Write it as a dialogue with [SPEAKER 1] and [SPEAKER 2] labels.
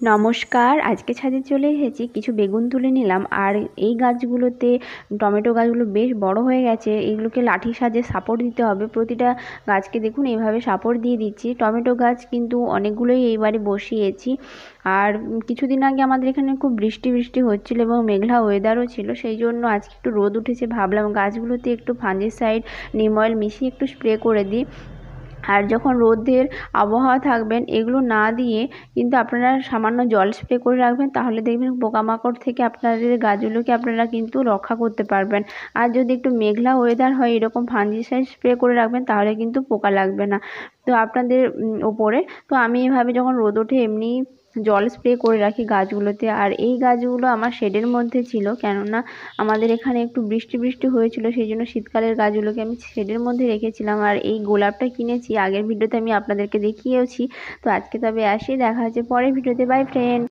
[SPEAKER 1] নমস্কার, আজকে ছাদে চলে এসেছি, কিছু বেগুন তুলে নিলাম। আর এই গাছগুলোতে টমেটো গাছগুলো বেশ বড় হয়ে গেছে। এইগুলোকে লাঠির সাহায্যে সাপোর্ট দিতে হবে। প্রতিটা গাছকে দেখুন এইভাবে সাপোর্ট দিয়ে দিচ্ছি। টমেটো গাছ কিন্তু অনেকগুলোই এইবারে বসিয়েছি। আর কিছুদিন আগে আমাদের এখানে খুব বৃষ্টি বৃষ্টি হচ্ছিল এবং মেঘলা ওয়েদারও ছিল, সেই জন্য আজকে একটু রোদ উঠেছে, ভাবলাম গাছগুলোতে একটু ফাঙ্গিসাইড নিম অয়েল মিশিয়ে একটু স্প্রে করে দিই। আর যখন রোদের আবহাওয়া থাকবেন, এগুলো না দিয়ে কিন্তু আপনারা সামান্য জল স্প্রে করে রাখবেন, তাহলে দেখবেন পোকামাকড় থেকে আপনাদের গাছগুলোকে আপনারা কিন্তু রক্ষা করতে পারবেন। আর যদি একটু মেঘলা ওয়েদার হয়, এরকম ফাঙ্গিসাইড স্প্রে করে রাখবেন, তাহলে কিন্তু পোকা লাগবে না। তো আপনাদের ওপরে তো আমি এভাবে যখন রোদ ওঠে এমনি জল স্প্রে করে রাখি গাছগুলোতে। আর এই গাছগুলো আমার শেডের মধ্যে ছিল, কেননা আমাদের এখানে একটু বৃষ্টি বৃষ্টি হয়েছিল, সেই জন্য শীতকালের গাছগুলোকে আমি শেডের মধ্যে রেখেছিলাম। আর এই গোলাপটা কিনেছি, আগের ভিডিওতে আমি আপনাদেরকে দেখিয়েওছি। তো আজকে তবে আসি, দেখা হচ্ছে পরের ভিডিওতে। By friend.